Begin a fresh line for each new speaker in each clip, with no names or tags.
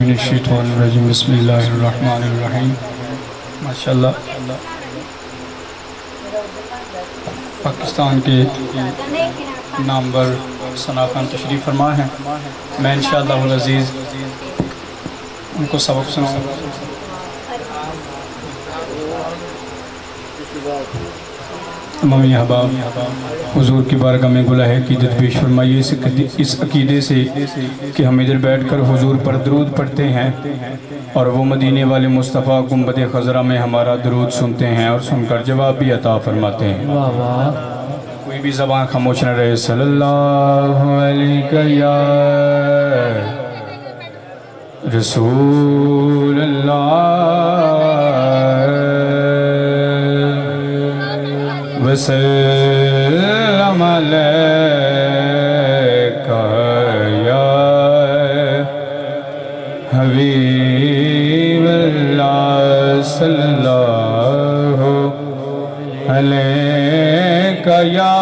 من الشیطان الرجیم بسم اللہ الرحمن الرحیم ماشاءاللہ پاکستان کے نامور ثنا خان تشریف فرما ہیں. میں انشاءاللہ العزیز ان کو سبق سناؤں گا. امامی احباب حضور کی بارگاہ میں گلہ عقیدت پیش فرمائیے اس عقیدے سے کہ ہم ادھر بیٹھ کر حضور پر درود پڑھتے ہیں اور وہ مدینے والے مصطفیٰ گنبد خضرہ میں ہمارا درود سنتے ہیں اور سن کر جواب بھی عطا فرماتے ہیں. کوئی بھی زبان خاموش نہ رہے. صلی اللہ علیہ یا رسول اللہ وسلم علیکہ یا حبیب اللہ صلی اللہ علیکہ یا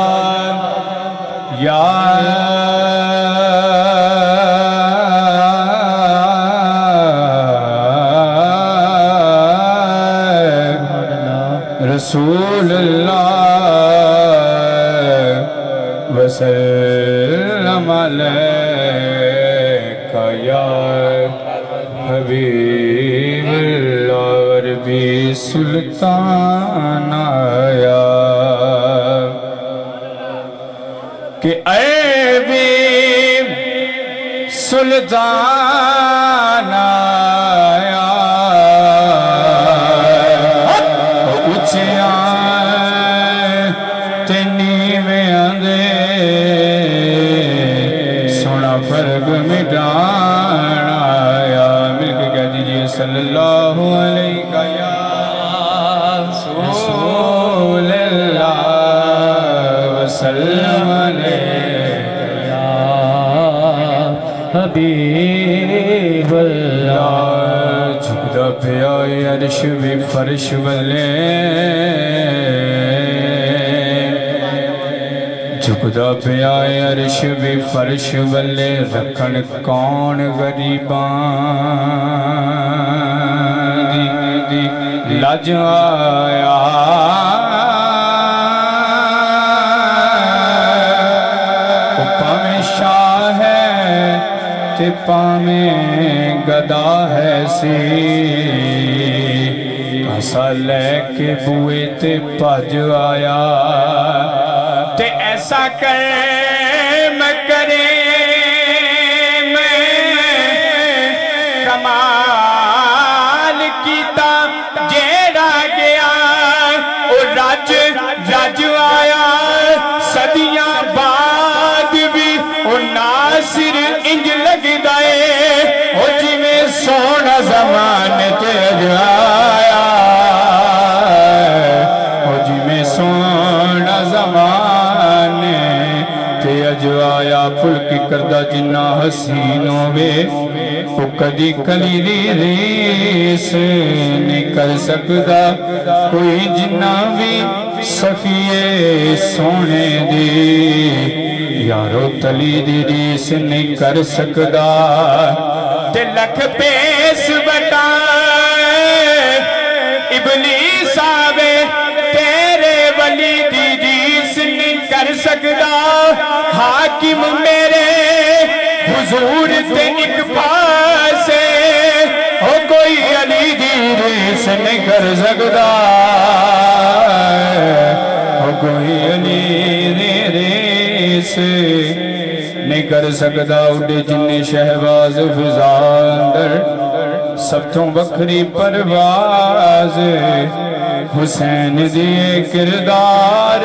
رسول اللہ وسلم علیکہ یا حبیب اللہ. عربی سلطان آیا کہ عربی سلطان آیا فرق مٹانا آیا. مل کے کہہ دیجئے صلی اللہ علیہ یا رسول اللہ وسلم علیہ یا حبیب اللہ. جھکدا پیا عرش بھی فرش والے جھکدا پیا عرش بھی فرش والے رکھن کون غریبان دی لج آیا. پاویں شاہ ہے تے پاویں گدا ہے سی کاسا لے کے بوئے تے پج آیا. تے ایسا کرم کرے میں کمال کیتا جیڑا گیا او رج آیا صدیاں بعد بھی او ناصر انج لگ دائے او جی میں سونا زمان تے آیا او جی میں سونا زمان جو آیا. پھلکی کردہ جنہ حسین ہوئے وہ کدی کلیری ریس نہیں کر سکتا کوئی جنہ بھی سخیے سونے دی یارو تلی دی ریس نہیں کر سکتا. تے لکھ پیس بٹا ابلیس آوے تیرے ولی دی ریس نہیں کر سکتا. حاکم میرے حضور تے ایک پاسے ہو کوئی علی دی ریس نہیں کر سکتا ہو کوئی علی دی ریس نہیں کر سکتا. اڈے جنہیں شہباز فضا اندر سب تو بکری پرواز حسین دیئے کردار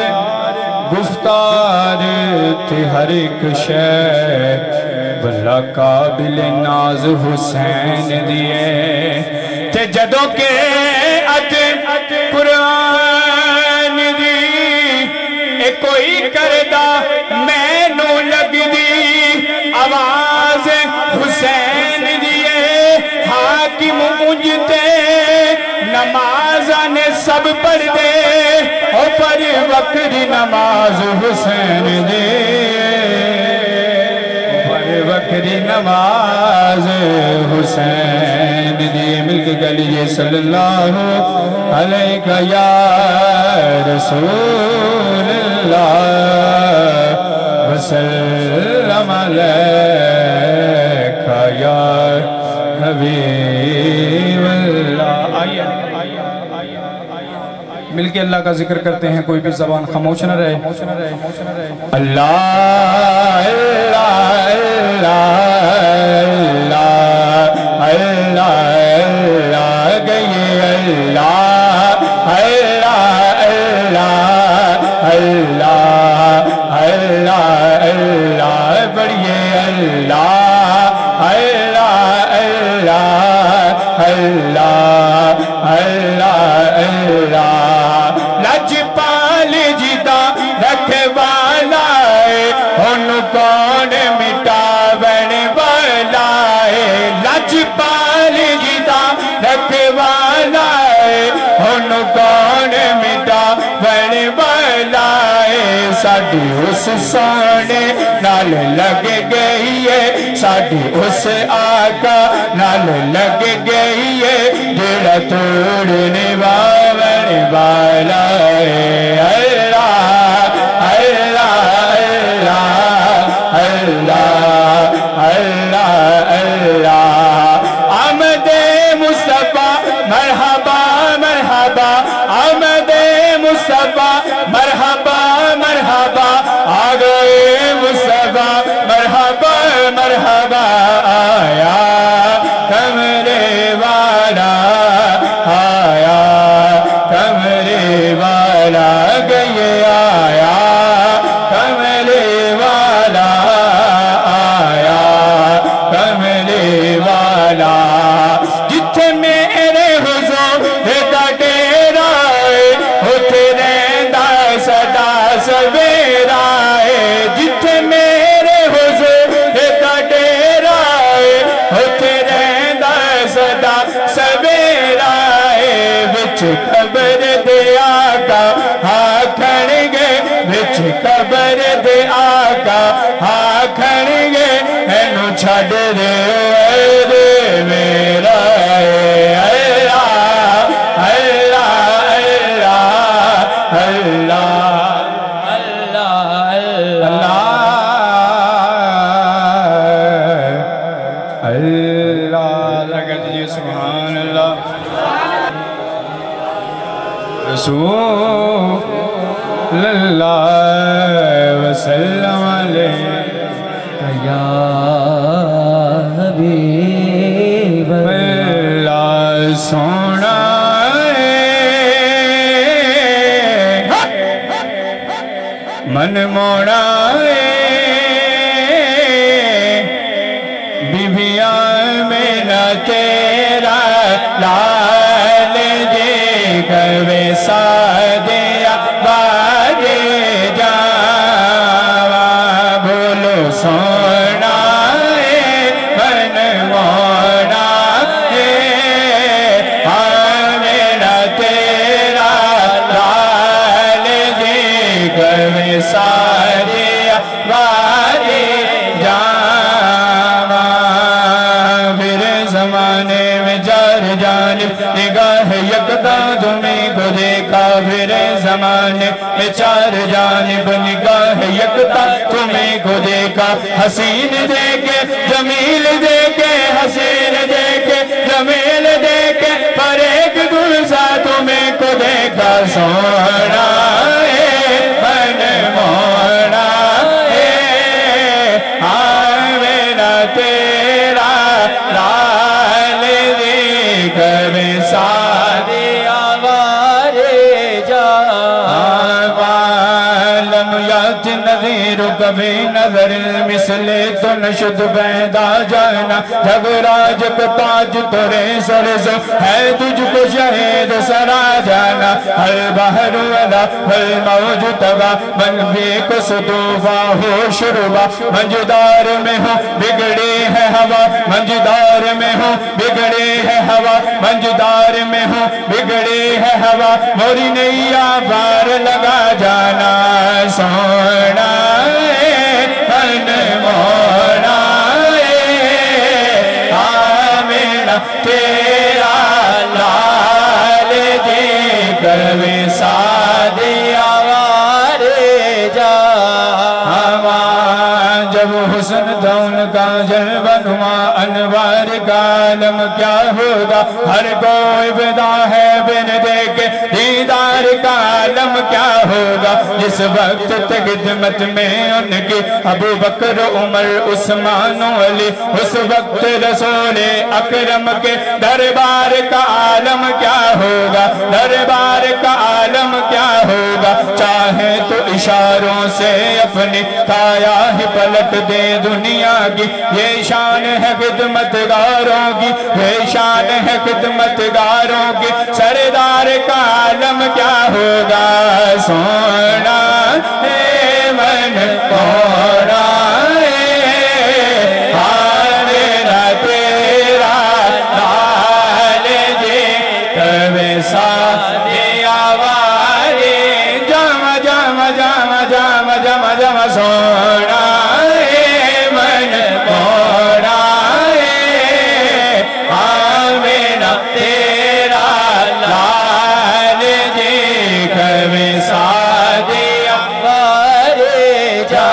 گفتار تے ہر ایک شے بلا قابل ناز حسین دیئے. تے جدوں کے قرآن دی اے کوئی کردہ میں نو لگ دی آواز حسین دیئے. حاکم مجھتے نمازاں نے سب پڑھ دے او پر وقری نماز حسین دے پر وقری نماز نماز حسین دیے مل کے کہہ لیجئے صلی اللہ علیہ یا رسول اللہ وسلم علیہ یا حبیب اللہ آئیے مل کے اللہ کا ذکر کرتے ہیں کوئی بھی زبان خاموش نہ رہے اللہ اللہ اللہ اللہ اللہ گئے اللہ اللہ اللہ اللہ اللہ بڑھئے اللہ اللہ اللہ اللہ لجپال جدا رکھوالا ہے ان کون مٹاون والا ہے لجپال جدا رکھوالا ہے ان کون مٹاون والا ہے ساڈی اس سونے نال لگ گئی ہے ساڈی اس آقا نال لگ گئی ہے جڑا توڑنے والا ہے اللہ اللہ اللہ اللہ اللہ آمد مصطفیٰ مرحبا مرحبا آمد مصطفیٰ مرحبا مرحبا آگئے مصطفیٰ مرحبا مرحبا آیا کمرے والا آیا کمرے والا گئے آیا کمرے والا آیا کمرے والا جتھے میرے حضور دا ڈیرا ہے اتھے رہندا سدا سویرا ہے جتھے میرے حضور دا ڈیرا ہے اتھے رہندا سدا سویرا ہے وچ قبر دے آقا آکھن گے وچ قبر دے آقا آکھن گے اینو چھڈ دے میرا اللہ اللہ اللہ اللہ اللہ کہہ دیجئے سبحان اللہ رسول اللہ وسلم علیہ
یا حبیب
اللہ سونا من موڑا بیبیاں میں نہ تیرا لال جے گوے سادیا باجے جاوا بولو سونا من موڑا میرا تیرا لال جے گوے سادیا باجے جاوا پھر زمانے میں چار جانب نگاہ یکتا تمہیں کو دیکھا پھر زمانے میں چار جانب نگاہ یکتا تمہیں کو دیکھا حسین دیکھے جمیل دیکھے حسین دیکھے جمیل دیکھے پر ایک گلزا تمہیں کو دیکھا سونا من موڑا میرا تیرا لال دیکھ میں سادی آوارے جا لم یات نظیر کبھی نظر مثل تو نشد پیدا جانا جب راج پہ تاج تورے سرزو ہے تجھ کو شہید سرا جانا البحر ولا والموج تبا من بھی کو صدوفہ ہو شربا منجدار میں ہوں بگڑی ہے ہوا منجدار میں ہوں بگڑی ہے ہوا منجدار میں ہوں بگڑی ہے ہوا موری نیا بار لگا جانا سونا من موڑا میرا تیرا لال جی کروے سادی آوارے جا جب حسن تھا ان کا جلوہ نما انوار کا عالم کیا ہوگا ہر کوئی فدا ہے بن دیکھے دیدار کا عالم کیا ہوگا جس وقت تک خدمت میں ان کی ابو بکر عمر عثمان و علی اس وقت رسول اکرم کے دربار کا عالم کیا ہوگا دربار کا عالم کیا ہوگا چاہے تو اشاروں سے اپنی کایا ہی پلٹ دے دنیا کی یہ شان ہے خدمتگاروں کی یہ شان ہے خدمتگاروں کی سردار کا عالم کیا ہوگا سونا ہے من کونا میرا تیرا لال جی کبھی سادی آوارے جم جم جم جم جم جم سونا من کونا میرا تیرا لال جی کبھی سادی آوارے جا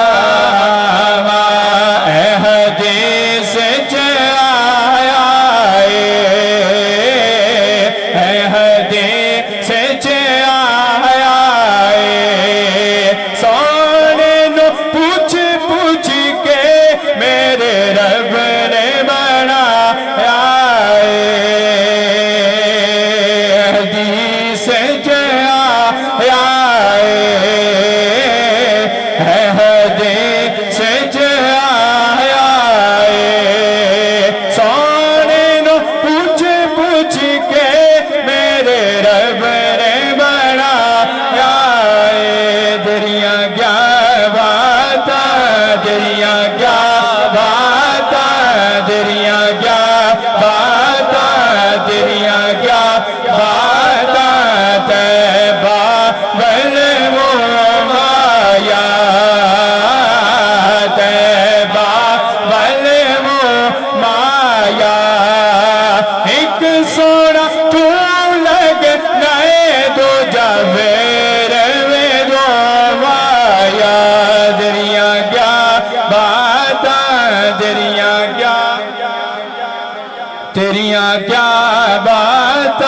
تیریاں کیا بات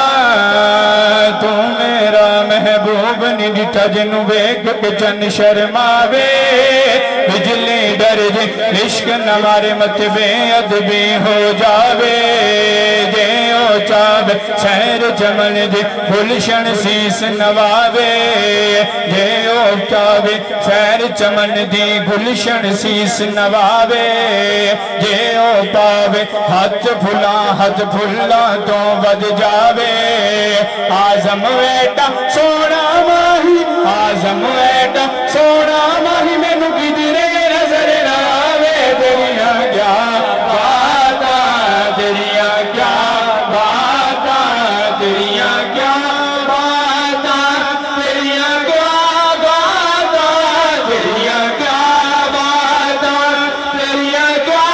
تو میرا محبوب نہیں ڈٹھا جنوں ویکھ کے چن شرماوے بجلی ڈر جی عشق نوارے مت بے ادبی ہو جاوے جے او چاوے سیر چمن جی گلشن سیس نواوے جے او چاوے سیر چمن دی گلشن سیس نواوے جے او پاوے ہاتھ پھلا تو ود جاوے آزم ویٹا سونا ماہی آزم ویٹا سونا ماہی میں نکی دیرے نظر ناوے دریا کیا باتا دریا کیا باتا دریا کیا باتا دریا کیا باتا دریا کیا باتا دریا کیا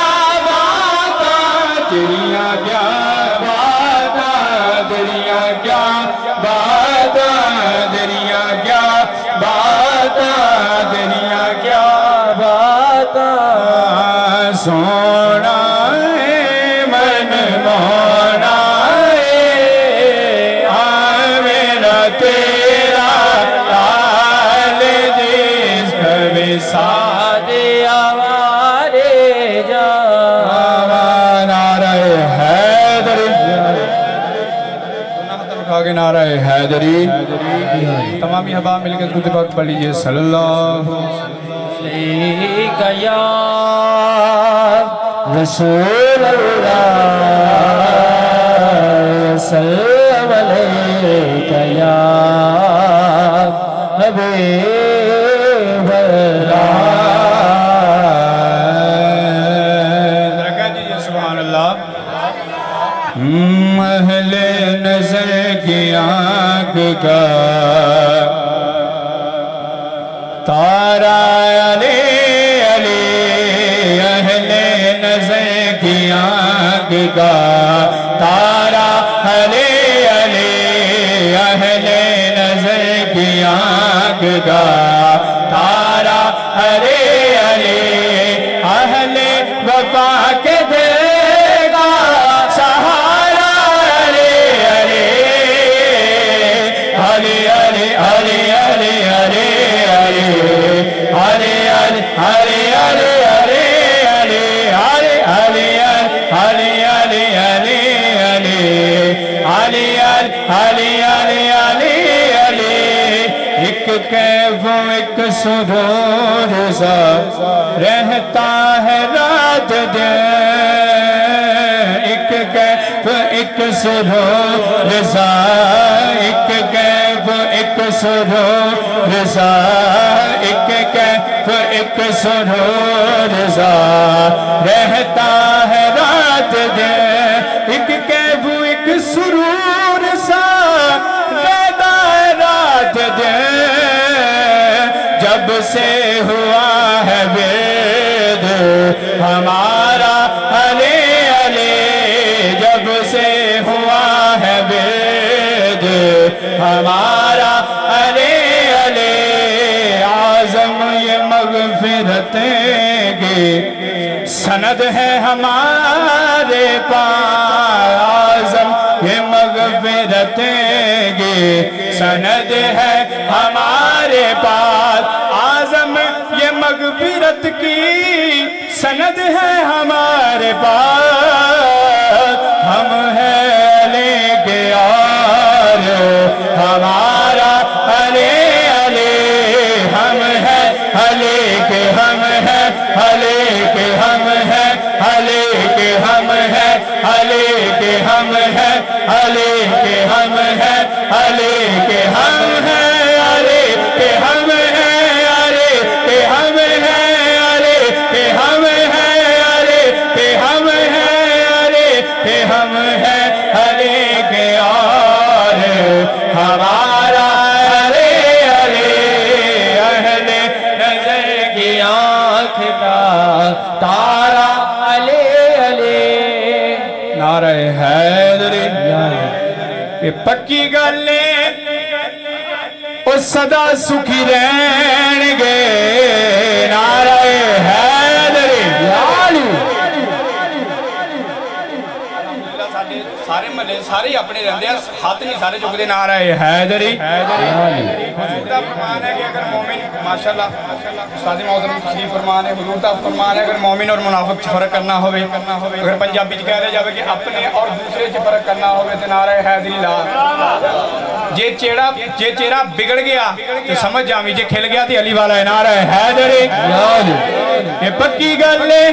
باتا دریا کیا دریا کیا باتا دریا کیا باتا دریا کیا باتا سونا من مونا میرا تیرا لال جس کبھی سادی آوارے جا نعرہ حیدری آگے نعرہ حیدری تمامی احباب مل کے درود پاک پڑھ لیجئے صلی اللہ علیہ یا رسول اللہ سلام علیکہ یا حبیب اللہ ذرا کہہ سبحان اللہ اہل نظر کی آنکھ کا تارا علی علی اہل نظر کی آنکھ کا تارا علی علی اہل نظر کی آنکھ کا تارا علی علی اہل وفا کے دے گا سہارا علی علی علی علی علی علی علی علی علی علی علی کیف ایک سرور سا رہتا ہے رات دن ایک کیف ایک سرور سا ایک کیف ایک سرور سا ایک کیف ایک سرور سا رہتا ہے رات دن ایک کیف ایک سرور سا رہتا ہے رات دن جب سے ہوا ہے ورد ہمارا علی علی جب سے ہوا ہے ورد ہمارا علی علی اعظم یہ مغفرتیں کی سند ہے ہمارے پاس اعظم یہ مغفرتیں کی سند ہے ہمارے پاس اعظم یہ مغفرت کی سند ہے ہمارے پاس ہم ہیں علی کے یار ہمارا علی علی ہم ہیں علی کے ہم ہیں علی کے ہم ہیں علی کے ہم ہیں علی کے ہم ہیں علی کے ہم ہیں علی کے ہم ہیں علی کے ہم ہیں علی کے ہم ہیں علی کے ہم ہیں علی کے ہم ہیں علی کے ہم ہیں علی کے اور ہمارا علی علی اہل نظر کی آنکھ کا تارا علی علی نعرہ حیدری یہ پکی گلے سدا سکھی رہن گے نعرہ حیدری سارے ملے سارے اپنے رہندے ہیں ہاتھ نہیں سارے چکتے نعرہ حیدری حضور دا فرمان ہے کہ اگر مومن ماشاءاللہ استاد محترم تشریف فرمان ہے حضور دا فرمان ہے اگر مومن اور منافق چ فرق کرنا ہوئے اگر پنجابی چ کہہ دیا جاوے کہ اپنے اور دوسرے چ فرق کرنا ہوئے تو نعرہ حیدری لا جے چہرہ بگڑ گیا تو سمجھ جامی جے کھل گیا تھی علی والا ہے نعرہ حیدری یہ پکی گلے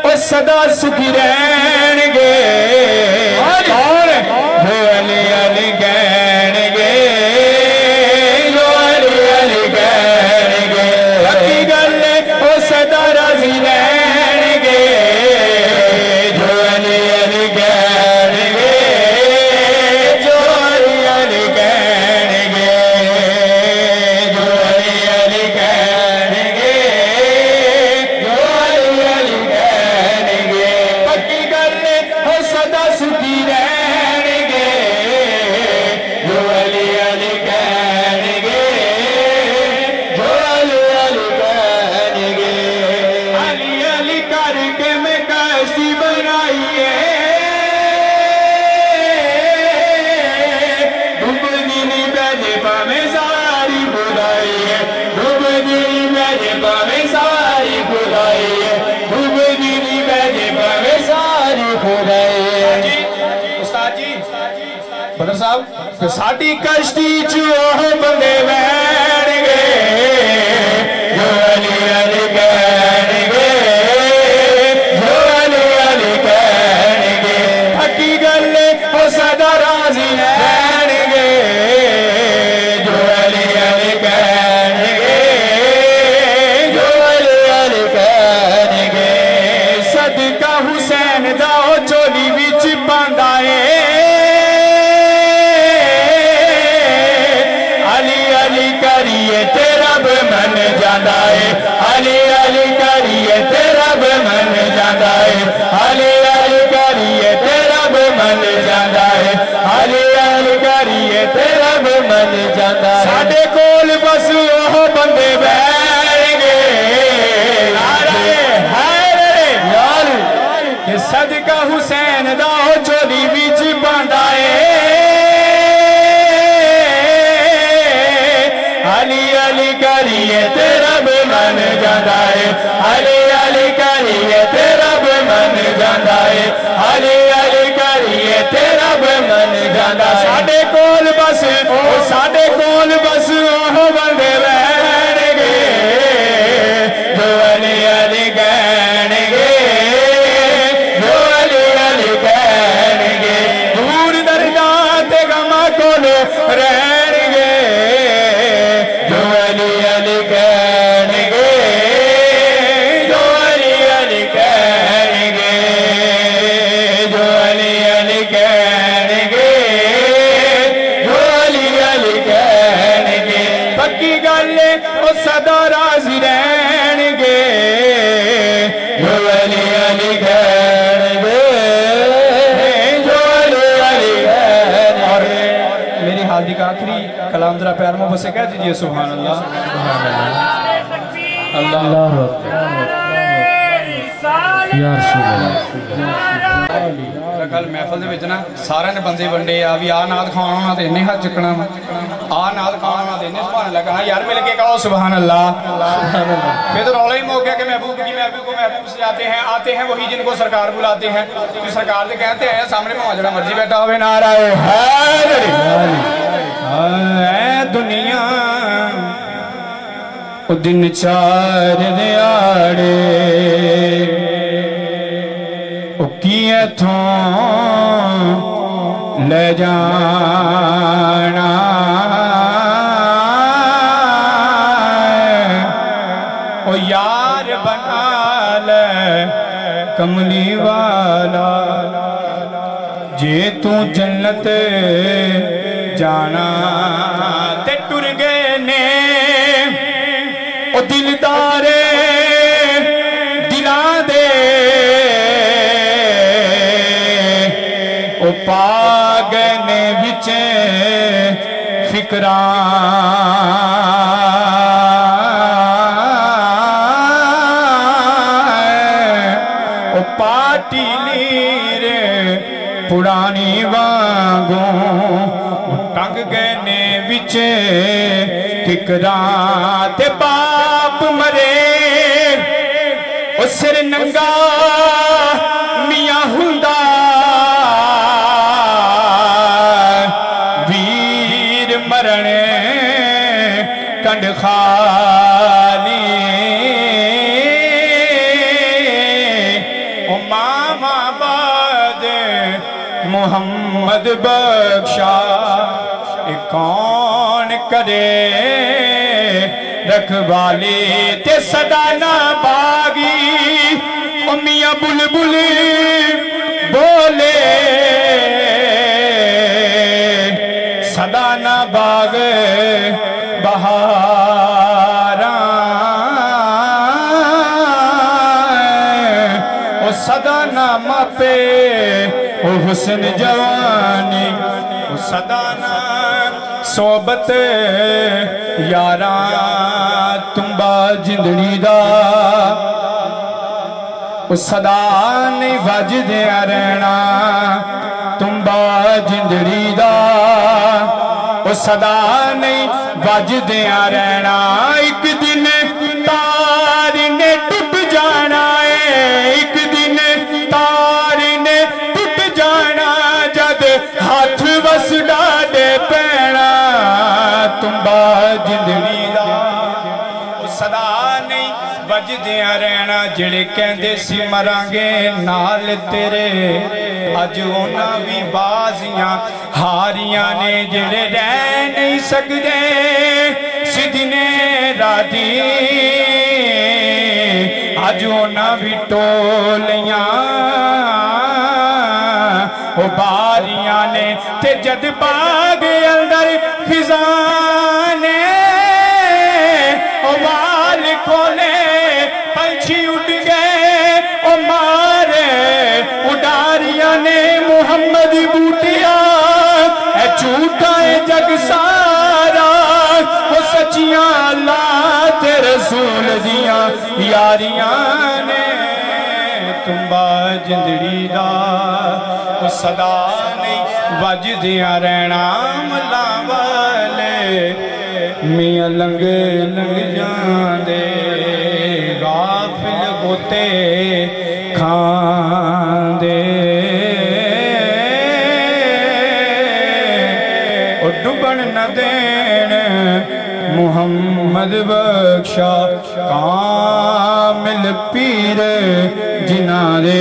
اور صدا سکھی رہن گے اور جو علی علی کہن گے جو علی علی کہن گے پکی گلے اور صدا راضی رہن گے جو علی علی کہن گے جو علی علی کہن گے جو علی علی کہن گے جو علی علی کہن گے پکی گلے اور صدا سکھی رہن گے جو علی علی کہن گے جو علی علی کہن گے علی علی کر کے میں کشتی بنائیے ڈوب دینی بیجے پامیں ساری بلائیے ڈوب دینی بیجے پامیں ساری بلائیے ڈوب دینی بیجے پامیں ساری بلائیے استاد جی بدر صاحب ساڑی کشتی چوہ بندے بیٹھ گے جو علی علی کہن گے جو علی علی کہن گے پکی گلے اور صدا راضی رہن گے جو علی علی کہن گے جو علی علی کہن گے صدقہ حسین دا چولی وچ پاندائے علی علی کریے تیرا من جاندہ ہے علی علی کریے تیرا من جاندہ ہے علی علی کریے تیرا
من جانا ہے
ساڈے کول بس وہ بندے بیٹھ گئے یار کہ صدقہ حسین دا چولی وچ باندا ہے علی علی کریے تیرا بھی من جانا ہے علی علی کریے تیرا بھی من جانا ہے علی علی کریے تیرا بھی من جانا ہے ساڈے کول بس ساڈے کول بس وہ بندے بیٹھ گئے جو علی علی کہن گے جو علی علی کہن گے دور درگاہ تے غماں کول رہن گے جو علی علی کہن گے جو علی علی کہن گے جو علی علی کہن گے جو علی علی کہن گے پکی گل او سدا راضی رہن گے جو علی علی کہن گے جو علی علی کہن اور میری حاضری کا آخری کلام ذرا پیار محبت سے کہہ دیجئے سبحان اللہ
اللہ یا رسول اللہ
کل محفل دے وچ نا سارے نے بندے بنڈے آ بھی آ نات کھانا ہونا تے انہیں ہاتھ چکنا آ نات کھانا ہونا تے انہیں سبحان اللہ کہنا یار مل کے کہو سبحان اللہ میں تو رولا ہی موک گیا کہ محبوب کی محبوب کو محبوب سے آتے ہیں وہی جن کو سرکار بلاتے ہیں جو سرکار دے کہتے ہیں سامنے میں جڑا مرضی بیٹھا ہوئے نعرہ حیدری اے دنیا او دن چار دیاڑے او کیے تھوں لے جانا او یار بنا لے کملی والا جے تو جنت جانا تے ٹر گئے نے او دلدارے دلاں دے او پاگنے وچے فکراں او پاٹی لیرے پرانی وانگوں ٹنگ گئے نے وچے فکراں تے باپ مرے او سر ننگا میاں ہندا ویر مرنے کنڈ خالی او ماما باد محمد بخشا کون کرے رکھوالی تے صدا نہ باغی او میاں بلبل بولے صدا نہ باغ بہاراں او صدا نہ ماپے او حسن جوانی او صدا نہ صحبت یاراں تمبا جندڑی دا او صدا نہیں وجدیا رہنا تمبا جندڑی دا او صدا نہیں وجدیا رہنا ایک دن تار نے ٹوٹ جانا ہے ایک دن تار نے ٹوٹ جانا جد ہاتھ وس ڈاڈے پینا تمبا جندڑی دا او صدا نہیں وجدیا رہنا جڑے کہندے سی مرانگے نال تیرے اج ہونا بھی بازیاں ہاریاں نے جڑے رہ نہیں سکدے سدھنے رادی اج ہونا بھی ٹولیاں او باریاں نے تے جد باغ اندر خزانے او وال کھولے پنچھی اٹھ گئے او مارے اڈاریاں نے محمد بوٹیا اے جھوٹا اے جگ سا رسول دیاں یاریاں نے تمبا جندڑی دا صدا نہیں وجدیاں رہنا ملا والے میاں لنگ لنگ جاندے غافل ہوتے کھاندے اور ڈبن نہ دین محمد بخشا کامل پیر جنارے